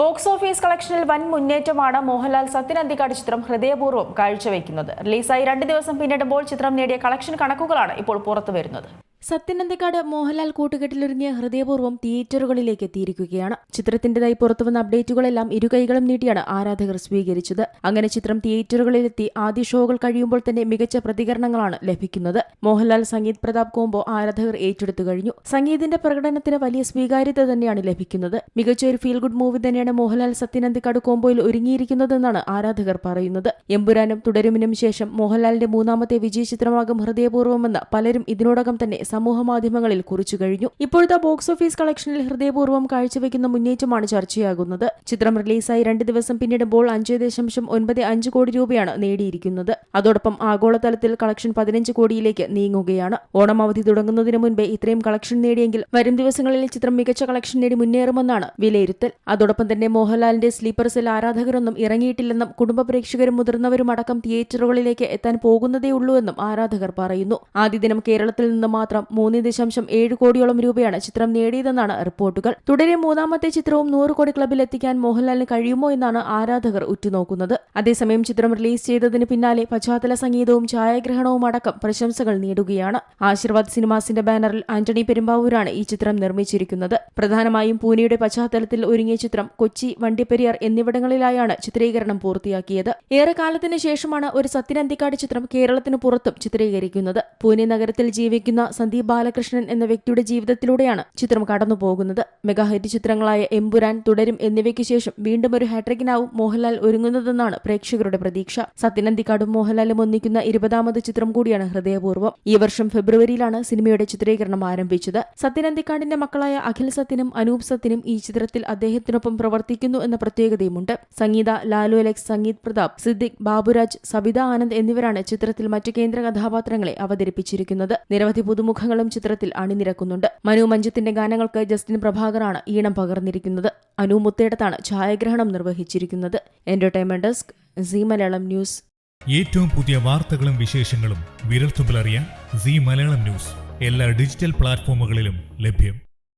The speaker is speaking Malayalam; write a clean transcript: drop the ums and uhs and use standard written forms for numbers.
ബോക്സ് ഓഫീസ് കളക്ഷനിൽ വൻ മുന്നേറ്റമാണ് മോഹൻലാൽ സത്യൻ അന്തിക്കാട് ചിത്രം ഹൃദയപൂർവ്വം കാഴ്ചവെക്കുന്നത്. റിലീസായി 2 ദിവസം പിന്നിടുമ്പോൾ ചിത്രം നേടിയ കളക്ഷൻ കണക്കുകളാണ് ഇപ്പോൾ പുറത്തുവരുന്നത്. സത്യൻ അന്തിക്കാട് മോഹൻലാൽ കൂട്ടുകെട്ടിലൊരുങ്ങിയ ഹൃദയപൂർവ്വം തിയേറ്ററുകളിലേക്ക് എത്തിയിരിക്കുകയാണ്. ചിത്രത്തിന്റേതായി പുറത്തുവന്ന അപ്ഡേറ്റുകളെല്ലാം ഇരുകൈകളും നീട്ടിയാണ് ആരാധകർ സ്വീകരിച്ചത്. അങ്ങനെ ചിത്രം തിയേറ്ററുകളിലെത്തി ആദ്യ ഷോകൾ കഴിയുമ്പോൾ തന്നെ മികച്ച പ്രതികരണങ്ങളാണ് ലഭിക്കുന്നത്. മോഹൻലാൽ സംഗീത് പ്രതാപ് കോംബോ ആരാധകർ ഏറ്റെടുത്തു കഴിഞ്ഞു. സംഗീതിന്റെ പ്രകടനത്തിന് വലിയ സ്വീകാര്യത തന്നെയാണ് ലഭിക്കുന്നത്. മികച്ച ഒരു ഫീൽ ഗുഡ് മൂവി തന്നെയാണ് മോഹൻലാൽ സത്യൻ അന്തിക്കാട് കോംബോയിൽ ഒരുങ്ങിയിരിക്കുന്നതെന്നാണ് ആരാധകർ പറയുന്നത്. എമ്പുരാനും തുടരുമിനും ശേഷം മോഹൻലാലിന്റെ 3ാമത്തെ വിജയ ചിത്രമാകും ഹൃദയപൂർവ്വമെന്ന് പലരും ഇതിനോടകം തന്നെ സമൂഹമാധ്യമങ്ങളിൽ കുറിച്ചു കഴിഞ്ഞു. ഇപ്പോഴത്തെ ബോക്സ് ഓഫീസ് കളക്ഷനിൽ ഹൃദയപൂർവ്വം കാഴ്ചവെക്കുന്ന മുന്നേറ്റമാണ് ചർച്ചയാകുന്നത്. ചിത്രം റിലീസായി 2 ദിവസം പിന്നിടുമ്പോൾ 5.95 കോടി രൂപയാണ് നേടിയിരിക്കുന്നത്. അതോടൊപ്പം ആഗോളതലത്തിൽ കളക്ഷൻ 15 കോടിയിലേക്ക് നീങ്ങുകയാണ്. ഓണം അവധി തുടങ്ങുന്നതിന് മുൻപേ ഇത്രയും കളക്ഷൻ നേടിയെങ്കിൽ വരും ദിവസങ്ങളിൽ ചിത്രം മികച്ച കളക്ഷൻ നേടി മുന്നേറുമെന്നാണ് വിലയിരുത്തൽ. അതോടൊപ്പം തന്നെ മോഹൻലാലിന്റെ സ്ലീപ്പർ സെൽ ആരാധകരൊന്നും ഇറങ്ങിയിട്ടില്ലെന്നും കുടുംബ പ്രേക്ഷകരും മുതിർന്നവരും അടക്കം തിയേറ്ററുകളിലേക്ക് എത്താൻ പോകുന്നതേയുള്ളൂവെന്നും ആരാധകർ പറയുന്നു. ആദ്യ ദിനം കേരളത്തിൽ നിന്ന് മാത്രം 3.7 കോടിയോളം രൂപയാണ് ചിത്രം നേടിയതെന്നാണ് റിപ്പോർട്ടുകൾ. തുടരെ 3ാമത്തെ ചിത്രവും 100 കോടി ക്ലബിൽ എത്തിക്കാൻ മോഹൻലാലിന് കഴിയുമോ എന്നാണ് ആരാധകർ ഉറ്റുനോക്കുന്നത്. അതേസമയം ചിത്രം റിലീസ് ചെയ്തതിന് പിന്നാലെ പശ്ചാത്തല സംഗീതവും ഛായാഗ്രഹണവും അടക്കം പ്രശംസകൾ നേടുകയാണ്. ആശീർവാദ് സിനിമാസിന്റെ ബാനറിൽ ആന്റണി പെരുമ്പാവൂരാണ് ഈ ചിത്രം നിർമ്മിച്ചിരിക്കുന്നത്. പ്രധാനമായും പൂനെയുടെ പശ്ചാത്തലത്തിൽ ഒരുങ്ങിയ ചിത്രം കൊച്ചി, വണ്ടിപ്പെരിയാർ എന്നിവിടങ്ങളിലായാണ് ചിത്രീകരണം പൂർത്തിയാക്കിയത്. ഏറെക്കാലത്തിന് ശേഷമാണ് ഒരു സത്യൻ അന്തിക്കാട് ചിത്രം കേരളത്തിന് പുറത്തും ചിത്രീകരിക്കുന്നത്. പൂനെ നഗരത്തിൽ ജീവിക്കുന്ന സന്ദീപ് ബാലകൃഷ്ണൻ എന്ന വ്യക്തിയുടെ ജീവിതത്തിലൂടെയാണ് ചിത്രം കടന്നുപോകുന്നത്. മെഗാ ഹിറ്റ് ചിത്രങ്ങളായ എമ്പുരാൻ, തുടരും എന്നിവയ്ക്ക് ശേഷം വീണ്ടും ഒരു ഹാട്രിക്കിനാവും മോഹൻലാൽ ഒരുങ്ങുന്നതെന്നാണ് പ്രേക്ഷകരുടെ പ്രതീക്ഷ. സത്യൻ അന്തിക്കാടും മോഹൻലാലും ഒന്നിക്കുന്ന 20ാമത് ചിത്രം കൂടിയാണ് ഹൃദയപൂർവ്വം. ഈ വർഷം ഫെബ്രുവരിയിലാണ് സിനിമയുടെ ചിത്രീകരണം ആരംഭിച്ചത്. സത്യൻ അന്തിക്കാടിന്റെ മക്കളായ അഖിൽ സത്യനും അനൂപ് സത്യനും ഈ ചിത്രത്തിൽ അദ്ദേഹത്തിനൊപ്പം പ്രവർത്തിക്കുന്നു എന്ന പ്രത്യേകതയുമുണ്ട്. സംഗീത, ലാലു അലക്സ്, സംഗീത് പ്രതാപ്, സിദ്ദിഖ്, ബാബുരാജ്, സബിത ആനന്ദ് എന്നിവരാണ് ചിത്രത്തിൽ മറ്റു കേന്ദ്ര കഥാപാത്രങ്ങളെ അവതരിപ്പിച്ചിരിക്കുന്നത്. നിരവധി പുതുമുഖങ്ങളും ചിത്രത്തിൽ അണിനിരക്കുന്നുണ്ട്. മനു മഞ്ജിത്തിന്റെ ഗാനങ്ങൾക്ക് ജസ്റ്റിൻ പ്രഭാകറാണ് ഈണം പകർന്നിരിക്കുന്നത്. അനു മുത്തേടത്താണ് ഛായാഗ്രഹണം നിർവഹിച്ചിരിക്കുന്നത്. Entertainment desk, Zee Malayalam news. ഏറ്റവും പുതിയ വാർത്തകളും വിശേഷങ്ങളും വിരൽത്തുമ്പിലറിയാൻ സീ മലയാളം ന്യൂസ് എല്ലാ ഡിജിറ്റൽ പ്ലാറ്റ്ഫോമുകളിലും ലഭ്യം.